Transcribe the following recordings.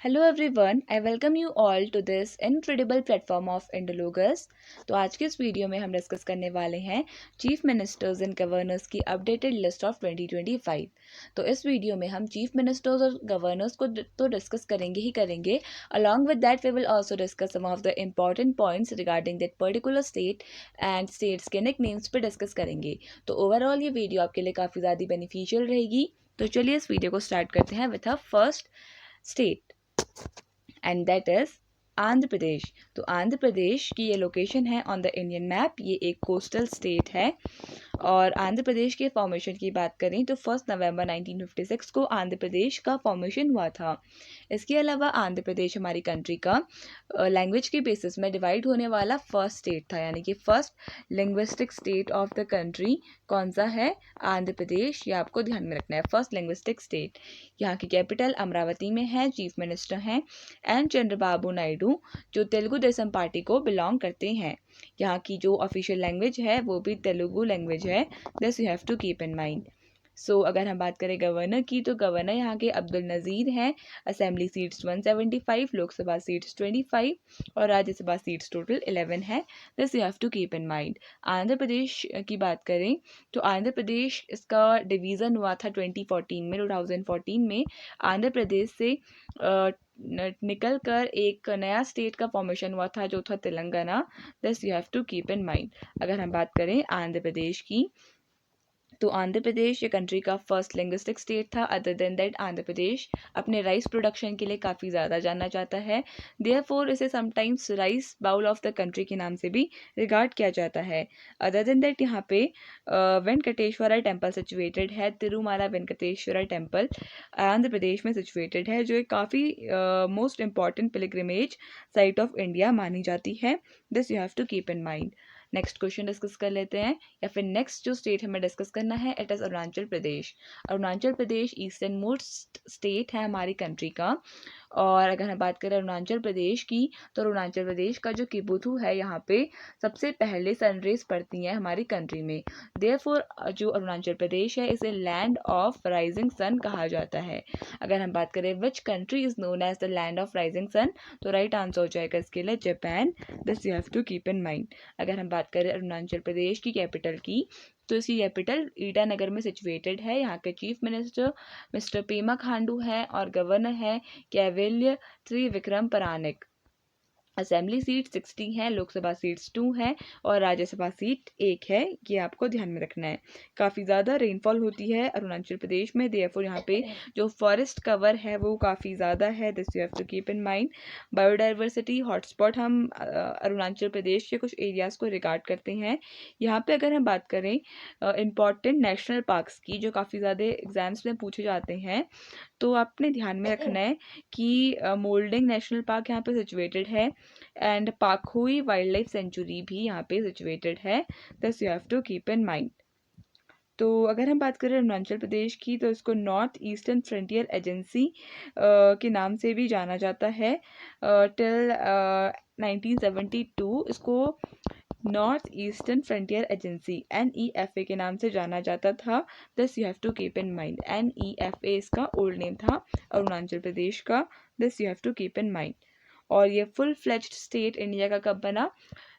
Hello everyone, I welcome you all to this incredible platform of Indologus. तो आज के इस वीडियो में हम डिस्कस करने वाले हैं चीफ मिनिस्टर्स एंड गवर्नर्स की अपडेटेड लिस्ट ऑफ 2025। तो इस वीडियो में हम चीफ मिनिस्टर्स और गवर्नर्स को तो डिस्कस करेंगे ही करेंगे। Along with that we will also discuss some of the important points regarding that particular state and states के निक नेम्स पर डिस्कस करेंगे। तो ओवरऑल ये वीडियो आपके लिए काफ़ी ज़्यादा बेनिफिशियल रहेगी। तो चलिए इस वीडियो को स्टार्ट करते हैं with a first state and that is Andhra Pradesh. तो आंध्र प्रदेश की ये लोकेशन है ऑन द इंडियन मैप। ये एक कोस्टल स्टेट है और आंध्र प्रदेश के फॉर्मेशन की बात करें तो 1 नवंबर 1956 को आंध्र प्रदेश का फॉर्मेशन हुआ था। इसके अलावा आंध्र प्रदेश हमारी कंट्री का लैंग्वेज के बेसिस में डिवाइड होने वाला फर्स्ट स्टेट था, यानी कि first linguistic state of the country कौन सा है? आंध्र प्रदेश। ये आपको ध्यान में रखना है, फर्स्ट लिंग्विस्टिक स्टेट। यहाँ की कैपिटल अमरावती में है। चीफ मिनिस्टर हैं एन चंद्रबाबू नायडू, जो तेलुगु देशम पार्टी को बिलोंग करते हैं। यहाँ की जो ऑफिशियल लैंग्वेज है वो भी तेलुगु लैंग्वेज है। This you have to keep in mind. So अगर हम बात करें गवर्नर की, तो गवर्नर यहाँ के अब्दुल नज़ीर हैं। असेंबली सीट्स 175, लोकसभा सीट्स 25 और राज्यसभा सीट्स टोटल 11 है। This you have to keep in mind. Andhra Pradesh की बात करें तो आंध्र प्रदेश इसका डिवीज़न हुआ था 2014 में। आंध्र प्रदेश से निकल कर एक नया स्टेट का फॉर्मेशन हुआ था जो था Telangana. This you have to keep in mind. अगर हम बात करें आंध्र प्रदेश की, तो आंध्र प्रदेश ये कंट्री का फर्स्ट लिंग्विस्टिक स्टेट था। Other than that Andhra Pradesh अपने राइस प्रोडक्शन के लिए काफ़ी ज़्यादा जाना जाता है। देयरफॉर इसे sometimes rice bowl of the country के नाम से भी रिगार्ड किया जाता है। अदर देन दैट यहाँ पे वेंकटेश्वरा टेम्पल सिचुएटेड है। तिरुमाला वेंकटेश्वरा टेम्पल आंध्र प्रदेश में सिचुएटेड है, जो एक काफ़ी most important pilgrimage site of India मानी जाती है। This you have to keep in mind. Next question discuss कर लेते हैं, या फिर नेक्स्ट जो स्टेट हमें डिस्कस करना है it is Arunachal Pradesh. Arunachal Pradesh eastern most state है हमारी कंट्री का। और अगर हम बात करें अरुणाचल प्रदेश की, तो अरुणाचल प्रदेश का जो किबुथु है यहाँ पे सबसे पहले सनरेज पड़ती हैं हमारी कंट्री में। देयरफॉर जो अरुणाचल प्रदेश है इसे लैंड ऑफ राइजिंग सन कहा जाता है। अगर हम बात करें which country is known as the land of rising sun, तो राइट आंसर हो जाएगा इसके लिए Japan. This you have to keep in mind. अगर हम बात करें अरुणाचल प्रदेश की कैपिटल की, तो इसकी कैपिटल ईटानगर में सिचुएटेड है। यहाँ के chief minister mister Pema Khandu हैं और गवर्नर है कैवल्य त्रिविक्रम परानिक। असेंबली सीट 60 हैं, लोकसभा सीट्स 2 हैं और राज्यसभा सीट 1 है। ये आपको ध्यान में रखना है। काफ़ी ज़्यादा रेनफॉल होती है अरुणाचल प्रदेश में। देयरफॉर यहाँ पे जो फॉरेस्ट कवर है वो काफ़ी ज़्यादा है। This you have to keep in mind. Biodiversity hotspot हम अरुणाचल प्रदेश के कुछ एरियाज़ को रिगार्ड करते हैं। यहाँ पे अगर हम बात करें इम्पॉर्टेंट नेशनल पार्क्स की, जो काफ़ी ज़्यादा एग्जाम्स में पूछे जाते हैं, तो आपने ध्यान में रखना है कि मोल्डिंग नेशनल पार्क यहाँ पे सिचुएटेड है and Pakhui wild life sanctuary भी यहाँ पे सिचुएटेड है। This you have to keep in mind. तो अगर हम बात करें अरुणाचल प्रदेश की, तो इसको नॉर्थ ईस्टर्न फ्रंटियर एजेंसी के नाम से भी जाना जाता है। टिल 1972 इसको North Eastern Frontier Agency NEFA के नाम से जाना जाता था। This you have to keep in mind. NEFA इसका ओल्ड नेम था अरुणाचल प्रदेश का। This you have to keep in mind. और ये फुल फ्लेज्ड स्टेट इंडिया का कब बना?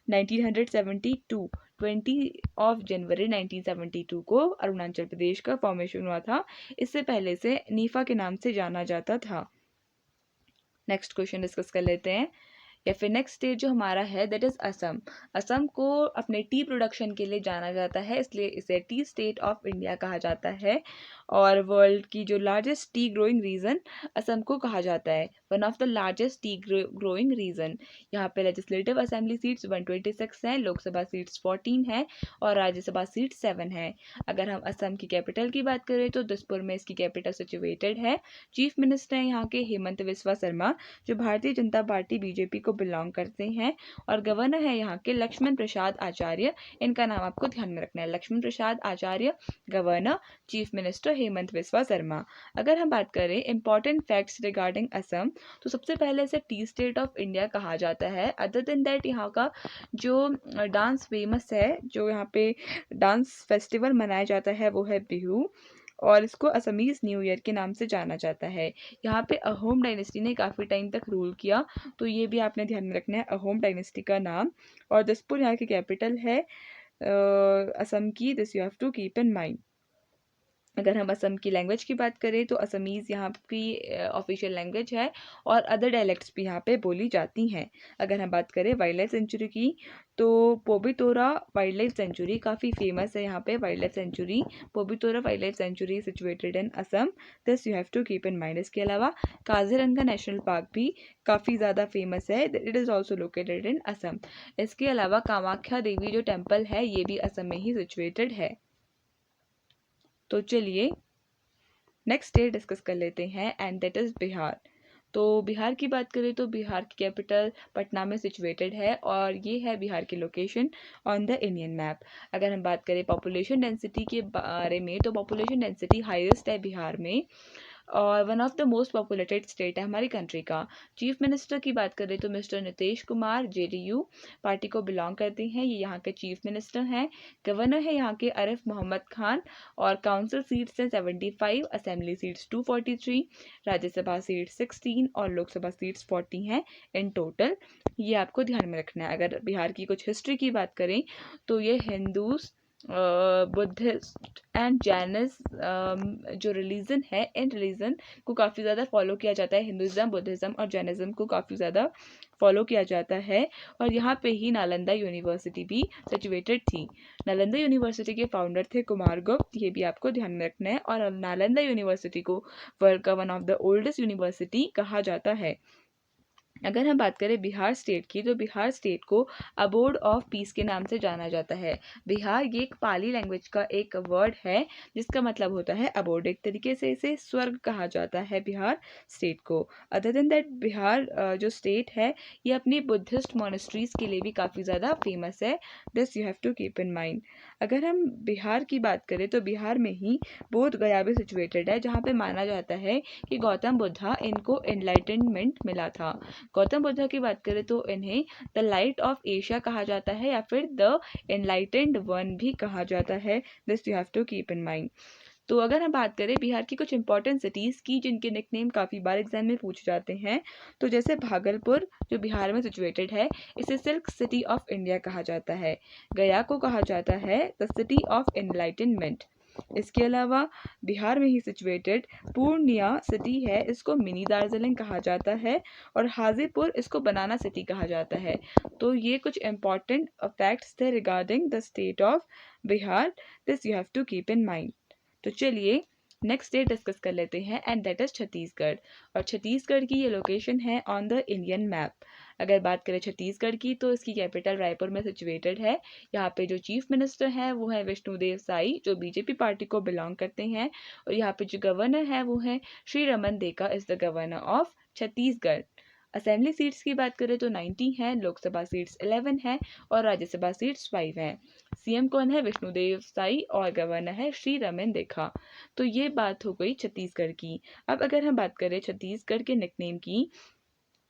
1972 20 जनवरी 1972 को अरुणाचल प्रदेश का फॉर्मेशन हुआ था। इससे पहले से नीफा के नाम से जाना जाता था। नेक्स्ट क्वेश्चन डिस्कस कर लेते हैं, या फिर नेक्स्ट स्टेट जो हमारा है दैट इज़ असम। असम को अपने टी प्रोडक्शन के लिए जाना जाता है, इसलिए इसे टी स्टेट ऑफ इंडिया कहा जाता है। और वर्ल्ड की जो largest tea growing region Assam को कहा जाता है, one of the largest tea growing region. यहाँ पे लेजिस्लेटिव असेंबली सीट्स 126 हैं, लोकसभा सीट्स 14 हैं और राज्यसभा सीट 7 है। अगर हम असम की कैपिटल की बात करें तो दिसपुर में इसकी कैपिटल सिचुएटेड है। चीफ मिनिस्टर हैं यहाँ के हेमंत बिस्वा शर्मा, जो भारतीय जनता पार्टी BJP को बिलोंग करते हैं। और गवर्नर है यहाँ के लक्ष्मण प्रसाद आचार्य। इनका नाम आपको ध्यान में रखना है, Lakshman Prasad Acharya governor, chief minister Himanta Biswa Sarma. अगर हम बात करें इंपॉर्टेंट फैक्ट्स रिगार्डिंग असम, तो सबसे पहले इसे टी स्टेट ऑफ इंडिया कहा जाता है। अदर देन दैट यहाँ का जो डांस फेमस है, जो यहाँ पे डांस फेस्टिवल मनाया जाता है वो है बिहू। और इसको असमीज़ न्यू ईयर के नाम से जाना जाता है। यहाँ पे अहोम डायनेस्टी ने काफ़ी टाइम तक रूल किया, तो ये भी आपने ध्यान में रखना है, अहोम डायनेस्टी का नाम। और दिसपुर यहाँ की कैपिटल है असम की, this you have to keep in mind. अगर हम असम की लैंग्वेज की बात करें तो असमीज़ यहाँ की ऑफिशियल लैंग्वेज है और अदर डायलेक्ट्स भी यहाँ पे बोली जाती हैं। अगर हम बात करें वाइल्ड लाइफ सेंचुरी की तो पोबितोरा वाइल्ड लाइफ सेंचुरी काफ़ी फेमस है। यहाँ पे wild life sanctuary, Pobitora wild life sanctuary situated in Assam, this you have to keep in mind. इसके अलावा काजीरंगा नेशनल पार्क भी काफ़ी ज़्यादा फेमस है, इट इज़ ऑल्सो लोकेटेड इन असम। इसके अलावा कामाख्या देवी जो टेम्पल है ये भी असम में ही सिचुएटेड है। तो चलिए नेक्स्ट स्टेट डिस्कस कर लेते हैं एंड दैट इज़ बिहार। तो बिहार की बात करें तो बिहार की कैपिटल पटना में सिचुएटेड है और ये है बिहार की location on the Indian map. अगर हम बात करें पॉपुलेशन डेंसिटी के बारे में तो पॉपुलेशन डेंसिटी हाईएस्ट है बिहार में और one of the most populated state है हमारी कंट्री का। चीफ मिनिस्टर की बात करें तो mister Nitish Kumar JDU party को बिलोंग करते हैं, ये यहाँ के चीफ मिनिस्टर हैं। गवर्नर है यहाँ के आरिफ मोहम्मद खान और काउंसिल सीट्स हैं 75, असेंबली सीट्स 243, राज्यसभा सीट्स 16 और लोकसभा सीट्स 40 हैं इन टोटल। ये आपको ध्यान में रखना है। अगर बिहार की कुछ हिस्ट्री की बात करें तो ये हिंदूज, बुद्धिस्ट एंड जैनिस जो रिलीजन है, इन रिलीजन को काफ़ी ज़्यादा फॉलो किया जाता है। हिंदुज़म, बुद्धिज़्म और जैनिज़्म को काफ़ी ज़्यादा फॉलो किया जाता है और यहाँ पे ही नालंदा यूनिवर्सिटी भी सिचुएटेड थी। नालंदा यूनिवर्सिटी के फाउंडर थे कुमारगुप्त, ये भी आपको ध्यान में रखना है। और नालंदा यूनिवर्सिटी को वर्ल्ड का one of the oldest university कहा जाता है। अगर हम बात करें बिहार स्टेट की तो बिहार स्टेट को अबोर्ड ऑफ पीस के नाम से जाना जाता है। बिहार ये एक पाली लैंग्वेज का एक वर्ड है जिसका मतलब होता है अबोर्ड। एक तरीके से इसे स्वर्ग कहा जाता है बिहार स्टेट को। अदर देन दैट बिहार जो स्टेट है ये अपनी बुद्धिस्ट मोनेस्ट्रीज के लिए भी काफ़ी ज़्यादा फेमस है, this you have to keep in mind. अगर हम बिहार की बात करें तो बिहार में ही बोध गया भी सिचुएटेड है जहाँ पे माना जाता है कि गौतम बुद्धा इनको एनलाइटनमेंट मिला था। गौतम बुद्ध की बात करें तो इन्हें द लाइट ऑफ एशिया कहा जाता है या फिर द एनलाइटेंड वन भी कहा जाता है, this you have to keep in mind. तो अगर हम बात करें बिहार की कुछ इंपॉर्टेंट सिटीज़ की जिनके निकनेम काफ़ी बार एग्जाम में पूछे जाते हैं तो जैसे भागलपुर जो बिहार में सिचुएटेड है इसे सिल्क सिटी ऑफ इंडिया कहा जाता है। गया को कहा जाता है द सिटी ऑफ एनलाइटनमेंट। इसके अलावा बिहार में ही सिचुएटेड पूर्णिया सिटी है, इसको मिनी दार्जिलिंग कहा जाता है और हाजीपुर इसको बनाना सिटी कहा जाता है। तो ये कुछ इंपॉर्टेंट फैक्ट्स थे regarding the state of Bihar, this you have to keep in mind. तो चलिए नेक्स्ट स्टेट डिस्कस कर लेते हैं एंड दैट इज छत्तीसगढ़। और छत्तीसगढ़ की ये लोकेशन है ऑन द इंडियन मैप। अगर बात करें छत्तीसगढ़ की तो इसकी कैपिटल रायपुर में सिचुएटेड है। यहाँ पे जो चीफ मिनिस्टर है वो है विष्णुदेव साई जो बीजेपी पार्टी को बिलोंग करते हैं और यहाँ पे जो गवर्नर है वो है Shri Raman Deka is the governor of Chhattisgarh. Assembly seats की बात करें तो 90 हैं, लोकसभा सीट्स 11 हैं और राज्यसभा सीट्स 5 हैं। सीएम कौन है? विष्णुदेव साई और गवर्नर है श्री रमन देखा। तो ये बात हो गई छत्तीसगढ़ की। अब अगर हम बात करें छत्तीसगढ़ के निकनेम की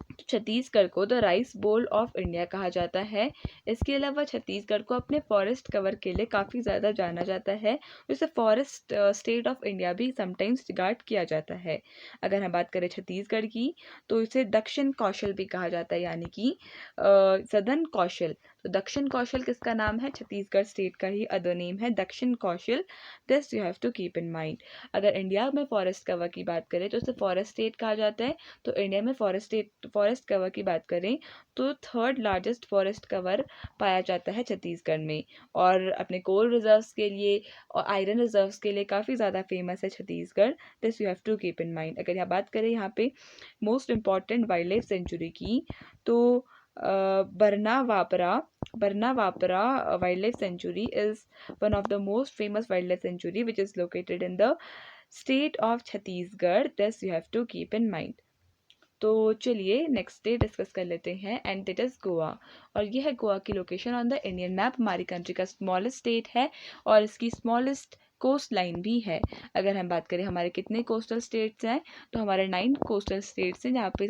तो छत्तीसगढ़ को the rice bowl of India कहा जाता है। इसके अलावा छत्तीसगढ़ को अपने फॉरेस्ट कवर के लिए काफ़ी ज़्यादा जाना जाता है, इसे फॉरेस्ट स्टेट ऑफ इंडिया भी समटाइम्स रिगार्ड किया जाता है। अगर हम बात करें छत्तीसगढ़ की तो इसे दक्षिण कौशल भी कहा जाता है, यानी कि सदर्न कौशल। तो दक्षिण कौशल किसका नाम है? छत्तीसगढ़ स्टेट का ही अदर नेम है Dakshin Kaushal, this you have to keep in mind. अगर इंडिया में फॉरेस्ट कवर की बात करें तो इसे फॉरेस्ट स्टेट कहा जाता है। तो इंडिया में फॉरेस्ट कवर की बात करें तो थर्ड लार्जेस्ट फॉरेस्ट कवर पाया जाता है छत्तीसगढ़ में और अपने कोल रिजर्व्स के लिए और आयरन रिजर्व्स के लिए काफ़ी ज़्यादा फेमस है Chhattisgarh, this you have to keep in mind. अगर यहाँ बात करें यहाँ पे most important wild life sanctuary की तो Barnawapara wild life sanctuary is one of the most famous wild life sanctuary which is located in the state of Chhattisgarh, this you have to keep in mind. तो चलिए next day discuss कर लेते हैं and that is Goa. और ये है गोवा की location on the Indian map. हमारी कंट्री का स्मॉलेस्ट स्टेट है और इसकी स्मॉलेस्ट कोस्ट लाइन भी है। अगर हम बात करें हमारे कितने कोस्टल स्टेट्स हैं तो हमारे 9 कोस्टल स्टेट्स हैं, जहाँ पे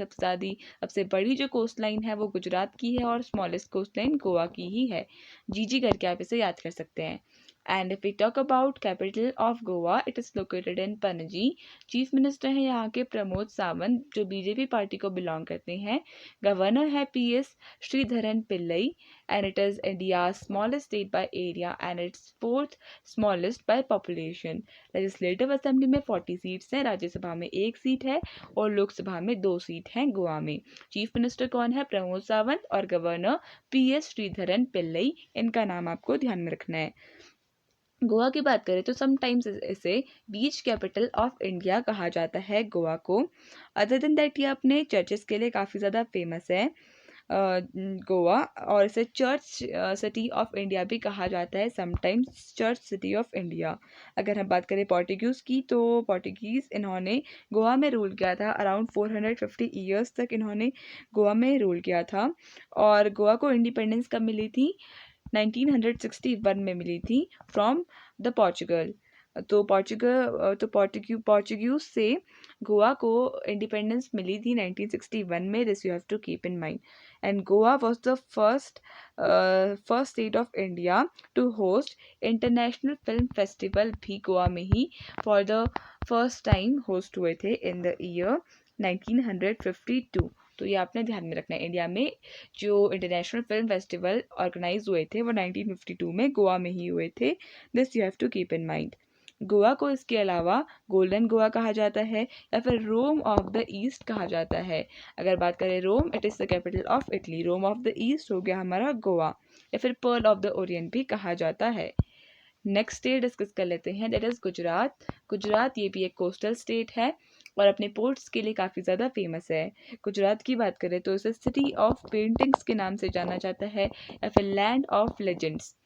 सबसे बड़ी जो कोस्ट लाइन है वो गुजरात की है और स्मॉलेस्ट कोस्ट लाइन गोवा की ही है। जी करके आप इसे याद कर सकते हैं। And if we talk about capital of Goa, it is located in Panaji. Chief minister हैं यहाँ के प्रमोद सावंत, जो बीजेपी पार्टी को बिलोंग करते हैं। गवर्नर है PS Sreedharan Pillai, and it is India smallest state by area and it's fourth smallest by population. Legislative assembly में 40 seats हैं, राज्यसभा में 1 सीट है और लोकसभा में 2 सीट हैं गोवा में। चीफ मिनिस्टर कौन है? प्रमोद सावंत, और गवर्नर PS श्रीधरन पिल्लई। इनका नाम आपको ध्यान में रखना है। गोवा की बात करें तो समटाइम्स इसे बीच कैपिटल ऑफ इंडिया कहा जाता है गोवा को। अदर देन दैट ये अपने चर्चेस के लिए काफ़ी ज़्यादा फेमस है गोवा, और इसे चर्च सिटी ऑफ इंडिया भी कहा जाता है, sometimes church city of India. अगर हम बात करें पोर्टुगीज़ की, तो पोर्टुगीज़ इन्होंने गोवा में रूल किया था। अराउंड 450 ईयर्स तक इन्होंने गोवा में रूल किया था। और गोवा को इंडिपेंडेंस कब मिली थी? 1961 में मिली थी फ्रॉम द पोर्चुगल। तो पोर्चुगीज से गोवा को इंडिपेंडेंस मिली थी 1961 में। This you have to keep in mind. And Goa was the first state of India to host international film festival, भी गोवा में ही for the first time host हुए थे इन द ईयर 1952। तो ये आपने ध्यान में रखना है। इंडिया में जो इंटरनेशनल फिल्म फेस्टिवल ऑर्गेनाइज हुए थे वो 1952 में गोवा में ही हुए थे। This you have to keep in mind. Goa को इसके अलावा गोल्डन गोवा कहा जाता है या फिर रोम ऑफ द ईस्ट कहा जाता है। अगर बात करें Rome, it is the capital of Italy. Rome of the east हो गया हमारा गोवा, या फिर पर्ल ऑफ द ओरिएंट भी कहा जाता है। नेक्स्ट स्टेट डिस्कस कर लेते हैं, दैट इज़ गुजरात। गुजरात ये भी एक कोस्टल स्टेट है और अपने पोर्ट्स के लिए काफ़ी ज़्यादा फेमस है। गुजरात की बात करें तो इसे सिटी ऑफ पेंटिंग्स के नाम से जाना जाता है या फिर लैंड ऑफ लेजेंड्स।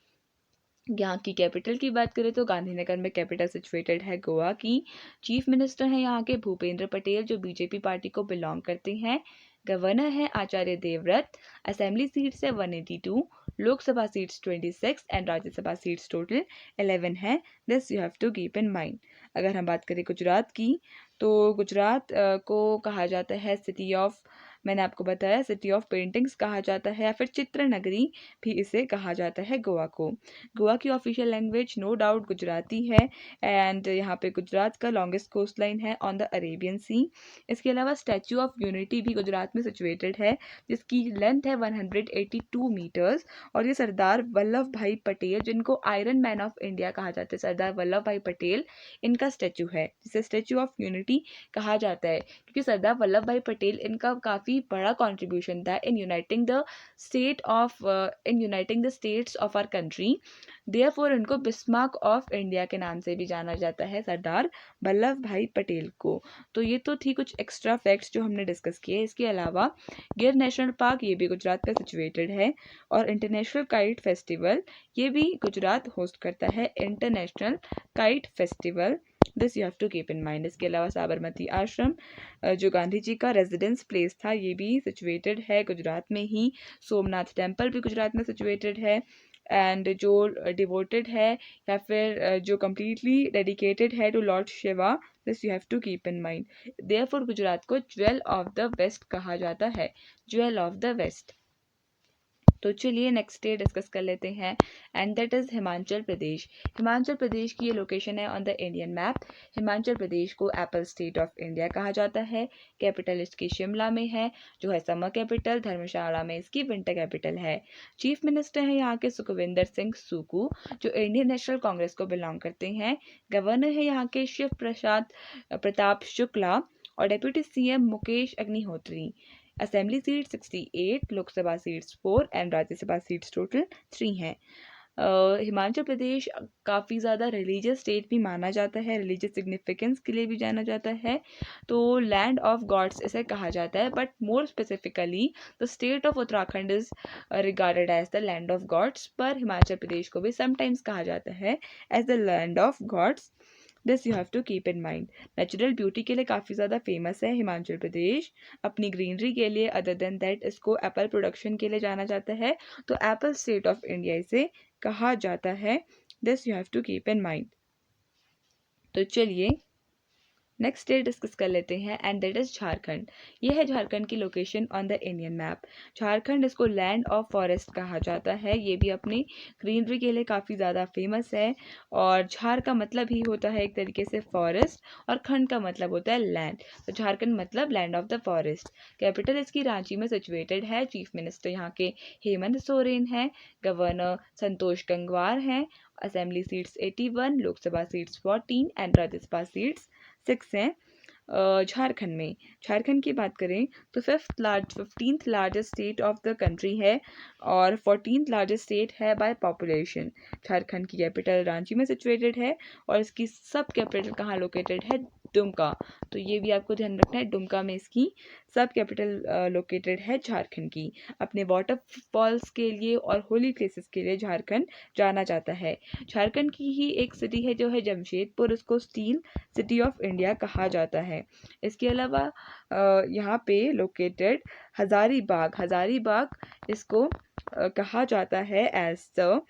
यहाँ की कैपिटल की बात करें तो गांधीनगर में कैपिटल सिचुएटेड है गोवा की। चीफ मिनिस्टर हैं यहाँ के भूपेंद्र पटेल, जो बीजेपी पार्टी को बिलोंग करते हैं। गवर्नर है आचार्य देवव्रत। असेंबली सीट्स है 182, Lok Sabha seats 26 and Rajya Sabha seats total 11 है। This you have to keep in mind. अगर हम बात करें गुजरात की, तो गुजरात को कहा जाता है सिटी ऑफ, मैंने आपको बताया सिटी ऑफ पेंटिंग्स कहा जाता है, या फिर चित्र नगरी भी इसे कहा जाता है गोवा को। गोवा की official language no doubt Gujarati है, एंड यहाँ पे गुजरात का लॉन्गेस्ट कोस्ट लाइन है ऑन द अरेबियन सी। इसके अलावा स्टैचू ऑफ यूनिटी भी गुजरात में सिचुएटेड है, जिसकी लेंथ है 182 मीटर्स, और ये सरदार वल्लभ भाई पटेल, जिनको आयरन मैन ऑफ इंडिया कहा जाता है, सरदार वल्लभ भाई पटेल, इनका स्टैचू है, जिसे स्टैचू ऑफ यूनिटी कहा जाता है, क्योंकि सरदार वल्लभ भाई पटेल, इनका काफ़ी बड़ा कंट्रीब्यूशन था in uniting the states of our country. Therefore इनको बिस्मार्क ऑफ इंडिया के नाम से भी जाना जाता है, सरदार वल्लभ भाई पटेल को। तो ये तो थी कुछ एक्स्ट्रा फैक्ट्स जो हमने डिस्कस किए। इसके अलावा गिर नेशनल पार्क, ये भी गुजरात का सिचुएटेड है, और इंटरनेशनल काइट फेस्टिवल, ये भी गुजरात होस्ट करता है, international kite festival. This you have to keep in mind. इसके अलावा साबरमती आश्रम, जो गांधी जी का रेजिडेंस प्लेस था, ये भी सिचुएटेड है गुजरात में ही। सोमनाथ टेम्पल भी गुजरात में सिचुएटेड है, एंड जो डिवोटेड है या फिर जो कम्प्लीटली डेडिकेटेड है to lord Shiva, this you have to keep in mind. Therefore Gujarat को ज्वेल ऑफ द वेस्ट कहा जाता है, ज्वेल ऑफ द वेस्ट। तो चलिए नेक्स्ट स्टेट डिस्कस कर लेते हैं, and that is Himachal Pradesh. Himachal Pradesh की ये लोकेशन है on the Indian map. Himachal Pradesh को एप्पल स्टेट ऑफ इंडिया कहा जाता है। कैपिटल इसकी शिमला में है, जो है समर कैपिटल। धर्मशाला में इसकी विंटर कैपिटल है। चीफ मिनिस्टर हैं यहाँ के सुखविंदर सिंह सुक्खू, जो इंडियन नेशनल कांग्रेस को बिलोंग करते हैं। गवर्नर है यहाँ के शिव प्रताप शुक्ला, और deputy CM Mukesh Agnihotri. Assembly seat 68, Lok Sabha seats 4 and Rajya Sabha seats total 3 हैं। हिमाचल प्रदेश काफ़ी ज़्यादा रिलीजियस स्टेट भी माना जाता है, रिलीजियस सिग्निफिकेंस के लिए भी जाना जाता है। तो लैंड ऑफ गॉड्स इसे कहा जाता है, but more specifically the state of Uttarakhand is regarded as the land of gods, पर हिमाचल प्रदेश को भी समटाइम्स कहा जाता है as the land of gods. This you have to keep in mind. Natural beauty के लिए काफ़ी ज़्यादा फेमस है हिमाचल प्रदेश, अपनी ग्रीनरी के लिए। अदर देन दैट इसको एप्पल प्रोडक्शन के लिए जाना जाता है, तो एप्पल स्टेट ऑफ इंडिया इसे कहा जाता है। This you have to keep in mind. तो चलिए नेक्स्ट स्टेट डिस्कस कर लेते हैं एंड दैट इज़ झारखंड। ये है झारखंड की location on the Indian map. Jharkhand इसको लैंड ऑफ फॉरेस्ट कहा जाता है। ये भी अपनी ग्रीनरी के लिए काफ़ी ज़्यादा फेमस है। और झार का मतलब ही होता है एक तरीके से फॉरेस्ट, और खंड का मतलब होता है लैंड। तो झारखंड मतलब land of the forest. Capital इसकी रांची में सिचुएटेड है। चीफ मिनिस्टर यहाँ के हेमंत सोरेन हैं। गवर्नर संतोष गंगवार हैं। Assembly seats 81, Lok Sabha seats 14 and Rajya Sabha seats 6 हैं। झारखंड में, झारखंड की बात करें तो 15th largest state of the country है और 14th लार्जेस्ट स्टेट है बाय पॉपुलेशन। झारखंड की कैपिटल रांची में सिचुएटेड है और इसकी सब कैपिटल कहाँ लोकेटेड है? दुमका। तो ये भी आपको ध्यान रखना है, दुमका में इसकी सब कैपिटल लोकेटेड है झारखंड की। अपने वाटरफॉल्स के लिए और होली प्लेसेस के लिए झारखंड जाना जाता है। झारखंड की ही एक सिटी है जो है जमशेदपुर, उसको स्टील सिटी ऑफ इंडिया कहा जाता है। इसके अलावा यहाँ पे लोकेटेड हजारीबाग इसको कहा जाता है as the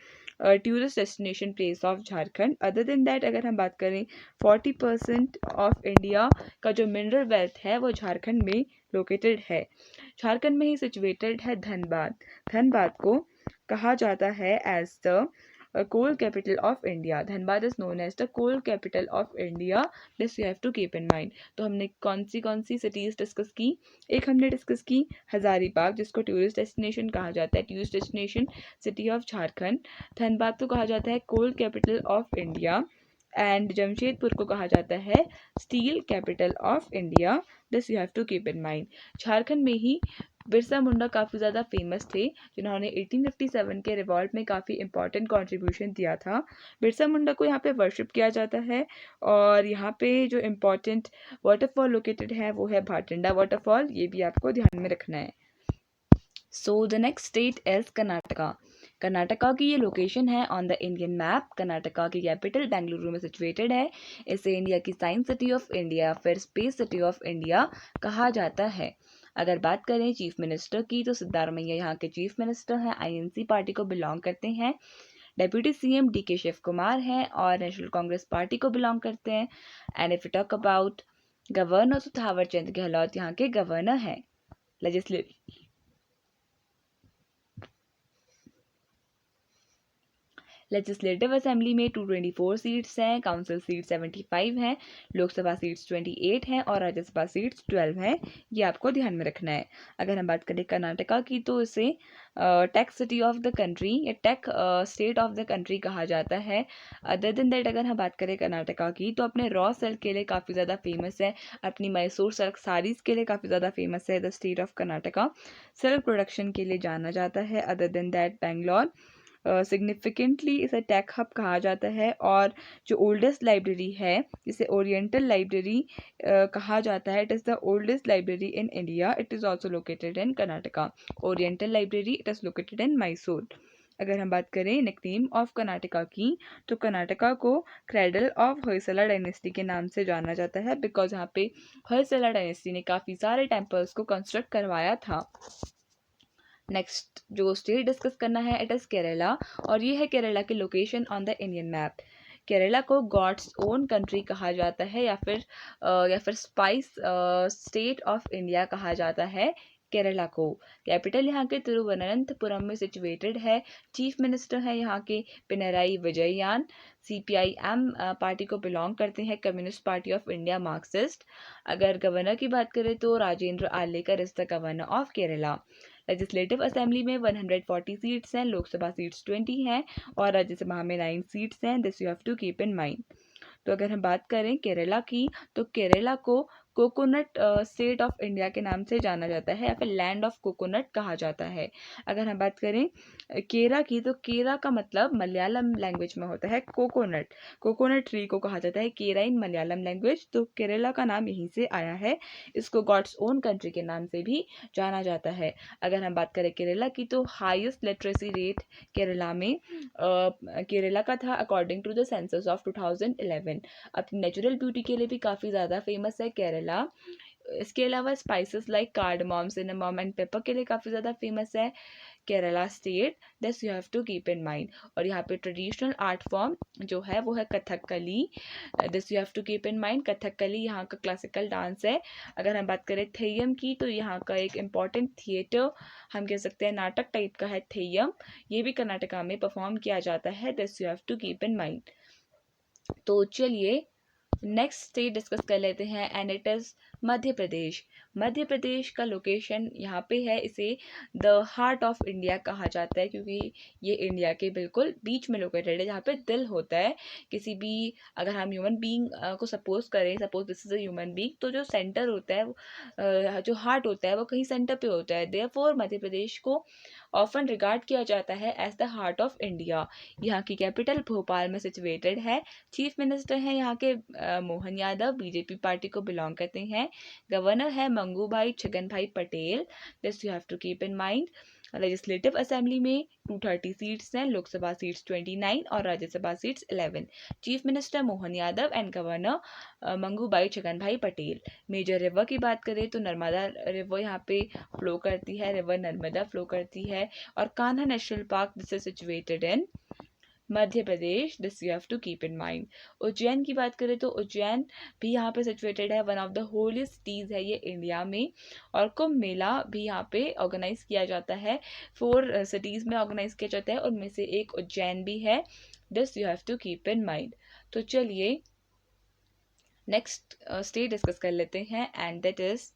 tourist destination place of Jharkhand. Other than that अगर हम बात करें 40% ऑफ इंडिया का जो मिनरल वेल्थ है वो झारखंड में लोकेटेड है। झारखंड में ही सिचुएटेड है धनबाद। धनबाद को कहा जाता है as the coal capital of India. Dhanbad is known as the coal capital of India. This you have to keep in mind. तो हमने कौन सी सिटीज़ डिस्कस की? एक हमने डिस्कस की हजारीबाग, जिसको टूरिस्ट डेस्टिनेशन कहा जाता है, tourist destination city of Jharkhand. Dhanbad को कहा जाता है coal capital of India and Jamshedpur को कहा जाता है steel capital of India. This you have to keep in mind. Jharkhand में ही बिरसा मुंडा काफ़ी ज़्यादा फेमस थे, जिन्होंने 1857 के रिवॉल्ट में काफ़ी इंपॉर्टेंट कंट्रीब्यूशन दिया था। बिरसा मुंडा को यहाँ पे वर्शिप किया जाता है और यहाँ पे जो इम्पॉर्टेंट वाटरफॉल लोकेटेड है वो है भाटिंडा वाटरफॉल। ये भी आपको ध्यान में रखना है। So the next state is Karnataka. Karnataka की ये लोकेशन है on the Indian map. Karnataka की कैपिटल बेंगलुरु में सिचुएटेड है। इसे इंडिया की साइंस सिटी ऑफ इंडिया फिर स्पेस सिटी ऑफ इंडिया कहा जाता है। अगर बात करें चीफ मिनिस्टर की तो सिद्धारमैया यहाँ के चीफ मिनिस्टर हैं, आईएनसी पार्टी को बिलोंग करते हैं। Deputy CM DK Shivakumar हैं और नेशनल कांग्रेस पार्टी को बिलोंग करते हैं। And if you talk about governor तो थावर चंद गहलोत यहाँ के गवर्नर हैं। लेजिस्लेटिव असेंबली में 224 सीट्स हैं, काउंसिल सीट 75 हैं, लोकसभा सीट्स 28 हैं और राज्यसभा सीट्स 12 हैं। ये आपको ध्यान में रखना है। अगर हम बात करें कर्नाटका की तो इसे tech city of the country या tech state of the country कहा जाता है। अदर दिन दैट अगर हम बात करें कर्नाटका की तो अपने रॉ सिल्क के लिए काफ़ी ज़्यादा फेमस है, अपनी मैसूर सिल्क साड़ीज़ के लिए काफ़ी ज़्यादा फेमस है। The state of Karnataka silk production के लिए जाना जाता है। अदर दिन दैट बेंगलोर सिग्निफिकेंटली इसे टेक हब कहा जाता है और जो ओल्डेस्ट लाइब्रेरी है जिसे ओरिएंटल लाइब्रेरी कहा जाता है, it is the oldest library in India. It is also located in Karnataka. Oriental library it is located इन मैसूर। अगर हम बात करें निकनेम ऑफ कर्नाटका की तो कर्नाटका को क्रेडल ऑफ होयसला डायनेस्टी के नाम से जाना जाता है, बिकॉज यहाँ पे होयसला डायनेस्टी ने काफ़ी सारे टेम्पल्स को कंस्ट्रक्ट करवाया था। नेक्स्ट जो स्टेट डिस्कस करना है इट इज़ केरला और ये है केरला की location on the Indian map. Kerala को गॉड्स ओन कंट्री कहा जाता है या फिर स्पाइस स्टेट ऑफ इंडिया कहा जाता है केरला को। कैपिटल यहाँ के तिरुवनंतपुरम में सिचुएटेड है। चीफ मिनिस्टर है यहाँ के पिनराई विजयन। CPIM पार्टी को बिलोंग करते हैं, communist party of India Marxist. अगर गवर्नर की बात करें तो Rajendra Arlekar is the governor of Kerala. Legislative assembly में 140 सीट्स हैं, लोकसभा सीट्स 20 हैं और राज्यसभा में 9 सीट्स हैं। This you have to keep in mind. तो अगर हम बात करें केरला की तो केरला को कोकोनट स्टेट ऑफ इंडिया के नाम से जाना जाता है या फिर लैंड ऑफ कोकोनट कहा जाता है। अगर हम बात करें केरा की तो केरा का मतलब मलयालम लैंग्वेज में होता है कोकोनट। कोकोनट ट्री को कहा जाता है केरा इन मलयालम लैंग्वेज। तो केरला का नाम यहीं से आया है। इसको गॉड्स ओन कंट्री के नाम से भी जाना जाता है। अगर हम बात करें केरला की तो हाईएस्ट लिटरेसी रेट केरला में केरला का था according to the census of 2011। अपनी नेचुरल ब्यूटी के लिए भी काफ़ी ज़्यादा फेमस है केरला। इसके अलावा spices like cardamom, cinnamon and pepper के लिए काफ़ी ज़्यादा फेमस है। Kerala state, this you have to keep in mind. और यहाँ पे ट्रेडिशनल आर्ट फॉर्म जो है वो है Kathakali, this you have to keep in mind. Kathakali यहाँ का क्लासिकल डांस है। अगर हम बात करें थेयम की, तो यहाँ का एक इम्पॉर्टेंट थिएटर, हम कह सकते हैं नाटक टाइप का है थेयम, ये भी कर्नाटका में परफॉर्म किया जाता है, this you have to keep in mind. तो चलिए नेक्स्ट स्टेट डिस्कस कर लेते हैं and it is Madhya Pradesh. Madhya Pradesh का लोकेशन यहाँ पे है, इसे द हार्ट ऑफ इंडिया कहा जाता है, क्योंकि ये इंडिया के बिल्कुल बीच में लोकेटेड है, जहाँ पे दिल होता है किसी भी, अगर हम ह्यूमन बीइंग को सपोज करें, suppose this is a human being, तो जो सेंटर होता है, जो हार्ट होता है वो कहीं सेंटर पे होता है। देयरफॉर मध्य प्रदेश को ऑफन रिगार्ड किया जाता है as the heart of India. यहाँ की कैपिटल भोपाल में सिचुएटेड है। चीफ मिनिस्टर हैं यहाँ के मोहन यादव, बीजेपी पार्टी को बिलोंग करते हैं। गवर्नर है Mangubhai Chhaganbhai Patel, this you have to keep in mind. Legislative assembly में 230 सीट्स हैं, लोकसभा सीट्स 29 और Rajya Sabha seats 11। Chief minister Mohan Yadav and governor Mangubhai Chhaganbhai Patel. Major river की बात करें तो नर्मदा रिवर यहाँ पे फ्लो करती है, रिवर नर्मदा फ्लो करती है। और Kanha national park, this is situated in Madhya Pradesh, this you have to keep in mind. Ujjain की बात करें तो उज्जैन भी यहाँ पे सिचुएटेड है, one of the holiest cities है ये इंडिया में। और कुंभ मेला भी यहाँ पे ऑर्गेनाइज किया जाता है, 4 सिटीज़ में ऑर्गेनाइज किया जाता है, उनमें से एक उज्जैन भी है, this you have to keep in mind. तो चलिए नेक्स्ट स्टेट डिस्कस कर लेते हैं एंड दैट इज़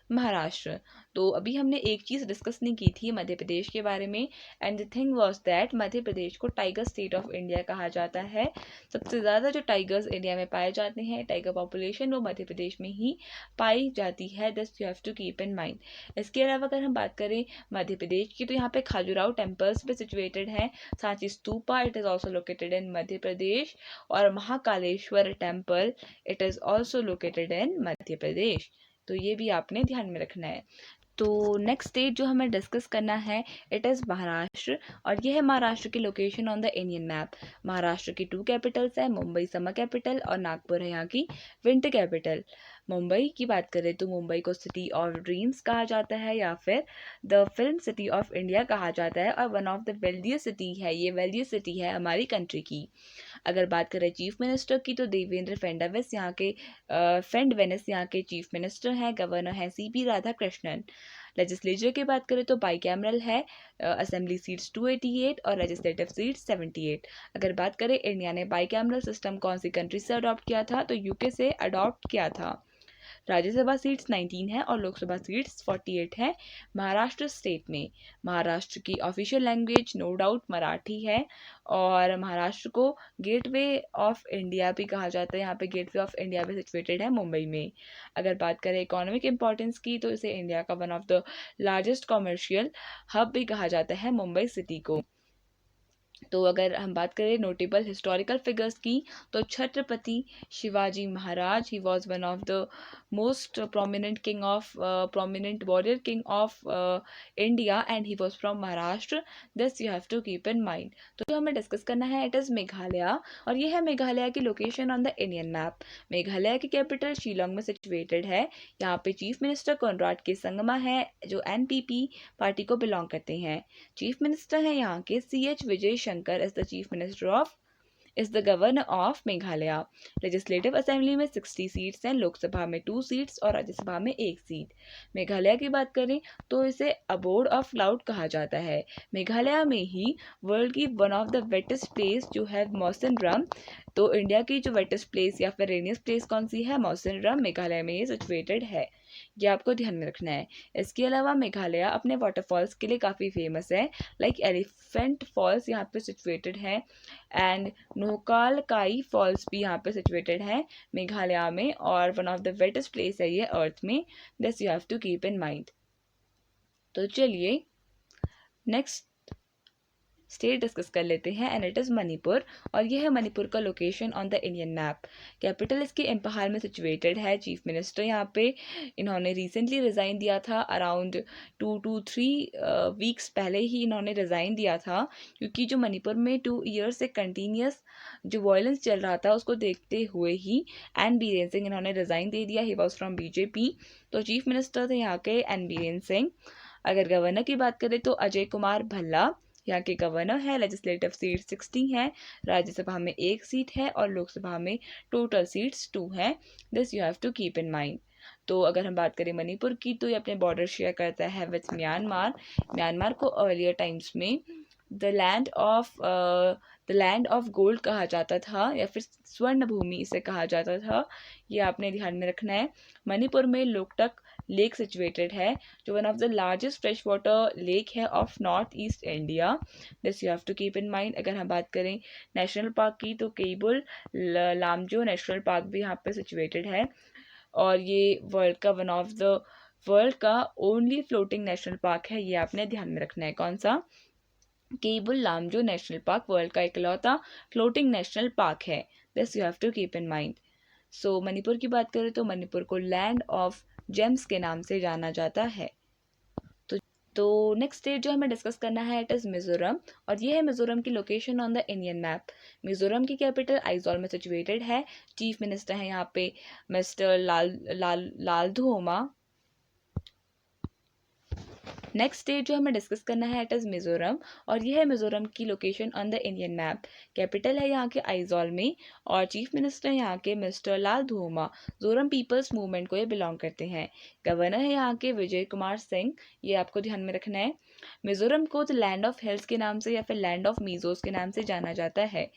महाराष्ट्र। तो अभी हमने एक चीज़ डिस्कस नहीं की थी मध्य प्रदेश के बारे में, and the thing was that Madhya Pradesh को टाइगर स्टेट ऑफ इंडिया कहा जाता है। सबसे ज़्यादा जो टाइगर्स इंडिया में पाए जाते हैं, टाइगर पॉपुलेशन, वो मध्य प्रदेश में ही पाई जाती है, this you have to keep in mind. इसके अलावा अगर हम बात करें मध्य प्रदेश की, तो यहाँ पे खाजुराहो टेम्पल्स पे सिचुएटेड है। Sanchi stupa, it is also located in Madhya Pradesh. और Mahakaleshwar temple, it is also located in Madhya Pradesh. तो ये भी आपने ध्यान में रखना है। तो नेक्स्ट स्टेट जो हमें डिस्कस करना है, इट इज़ महाराष्ट्र, और ये है महाराष्ट्र की location on the Indian map. Maharashtra की 2 कैपिटल्स हैं, मुंबई समर कैपिटल और नागपुर है यहाँ की विंटर कैपिटल। मुंबई की बात करें तो मुंबई को सिटी ऑफ ड्रीम्स कहा जाता है, या फिर the film city of India कहा जाता है, और one of the wealthiest city है, ये वेल्दियस्ट सिटी है हमारी कंट्री की। अगर बात करें चीफ मिनिस्टर की, तो देवेंद्र फडणवीस यहाँ के फडणवीस यहाँ के चीफ मिनिस्टर हैं। गवर्नर हैं CP राधाकृष्णन। लेजिस्लेचर की बात करें तो बाई कैमरल है, असेंबली सीट्स 288 और लेजिस्लेटिव सीट्स 78। अगर बात करें इंडिया ने बाई कैमरल सिस्टम कौन सी कंट्री से अडॉप्ट किया था, तो UK से अडॉप्ट किया था। राज्यसभा सीट्स 19 है और लोकसभा सीट्स 48 है महाराष्ट्र स्टेट में। महाराष्ट्र की official language no doubt Marathi है, और महाराष्ट्र को गेटवे ऑफ इंडिया भी कहा जाता है। यहाँ पे गेटवे ऑफ इंडिया भी सिचुएटेड है मुंबई में। अगर बात करें इकोनॉमिक इंपॉर्टेंस की, तो इसे इंडिया का one of the largest commercial hub भी कहा जाता है मुंबई सिटी को। तो अगर हम बात करें नोटेबल हिस्टोरिकल फिगर्स की, तो Chhatrapati Shivaji Maharaj, he was one of the most prominent warrior king of India and he was from Maharashtra, this you have to keep in mind. तो जो हमें डिस्कस करना है, इट इज़ मेघालय, और ये है मेघालय की location on the Indian map. Meghalaya की कैपिटल शिलोंग में सिचुएटेड है। यहाँ पे चीफ मिनिस्टर कॉनराड के संगमा है, जो NPP पार्टी को बिलोंग करते हैं। चीफ मिनिस्टर हैं यहाँ के CH Vijay Shankar is the chief minister of is the governor of Meghalaya. Legislative assembly में 60 सीट्स हैं, लोकसभा में 2 सीट्स और राज्यसभा में 1 सीट। मेघालय की बात करें तो इसे अबोर्ड ऑफ क्लाउड कहा जाता है। मेघालय में ही वर्ल्ड की one of the wettest place जो है मौसिनराम, तो इंडिया की जो वेटेस्ट प्लेस या फिर रेनियस्ट प्लेस कौन सी है, मौसिनराम, मेघालय में ये सिचुएटेड है, ये आपको ध्यान में रखना है। इसके अलावा मेघालय अपने वाटरफॉल्स के लिए काफ़ी फेमस है, लाइक एलिफेंट फॉल्स यहाँ पे सिचुएटेड है, एंड नोकाल काई फॉल्स भी यहाँ पे सिचुएटेड है मेघालय में, और one of the wettest place है ये अर्थ में, this you have to keep in mind. तो चलिए नेक्स्ट स्टेट डिस्कस कर लेते हैं एंड इट इज़ मणिपुर, और यह है मणिपुर का location on the Indian map. Capital इसके इम्फाल में सिचुएटेड है। चीफ मिनिस्टर यहाँ पे इन्होंने रिसेंटली रिज़ाइन दिया था, अराउंड 2 to 3 वीक्स पहले ही इन्होंने रिज़ाइन दिया था, क्योंकि जो मणिपुर में 2 ईयर्स से कंटिन्यूस जो वायलेंस चल रहा था उसको देखते हुए ही एन बीरेन सिंह इन्होंने रिज़ाइन दे दिया। ही वॉज फ्रॉम BJP, तो चीफ मिनिस्टर थे यहाँ के एन बीरेन सिंह। अगर गवर्नर की बात करें तो अजय कुमार भल्ला यहाँ के गवर्नर है। लेजिस्लेटिव सीट 60 है, राज्यसभा में 1 सीट है और लोकसभा में टोटल सीट्स 2 हैं। This you have to keep in mind. तो अगर हम बात करें मणिपुर की तो ये अपने बॉर्डर शेयर करता है विथ म्यांमार। म्यांमार को अर्लियर टाइम्स में द लैंड ऑफ गोल्ड कहा जाता था या फिर स्वर्ण भूमि इसे कहा जाता था, ये आपने ध्यान में रखना है। मणिपुर में लोकटक लेक सिचुएटेड है जो one of the largest fresh water lake है of north east India. This you have to keep in mind. अगर हम बात करें नेशनल पार्क की तो केबुल लामजो नेशनल पार्क भी यहाँ पे सिचुएटेड है और ये वर्ल्ड का ओनली फ्लोटिंग नेशनल पार्क है, ये आपने ध्यान में रखना है। कौन सा? Keibul Lamjao national park world का इकलौता फ्लोटिंग नेशनल पार्क है। This you have to keep in mind. So Manipur की बात करें तो मणिपुर को लैंड ऑफ जेम्स के नाम से जाना जाता है। तो नेक्स्ट स्टेट जो हमें डिस्कस करना है इट इज़ मिजोरम और ये है मिजोरम की location on the Indian map. Mizoram की कैपिटल आइजॉल में सिचुएटेड है। चीफ मिनिस्टर हैं यहाँ पे मिस्टर लालधुओमा। नेक्स्ट स्टेट जो हमें डिस्कस करना है इट इज़ मिजोरम और यह है मिजोरम की location on the Indian map. Capital है यहाँ के आइजॉल में और चीफ मिनिस्टर यहाँ के मिस्टर लालधुओमा। जोरम पीपल्स मूवमेंट को ये बिलोंग करते हैं। गवर्नर है यहाँ के विजय कुमार सिंह, ये आपको ध्यान में रखना है। मिजोरम को द लैंड ऑफ हिल्स के नाम से या फिर लैंड ऑफ मीजोस के नाम से जाना जाता है।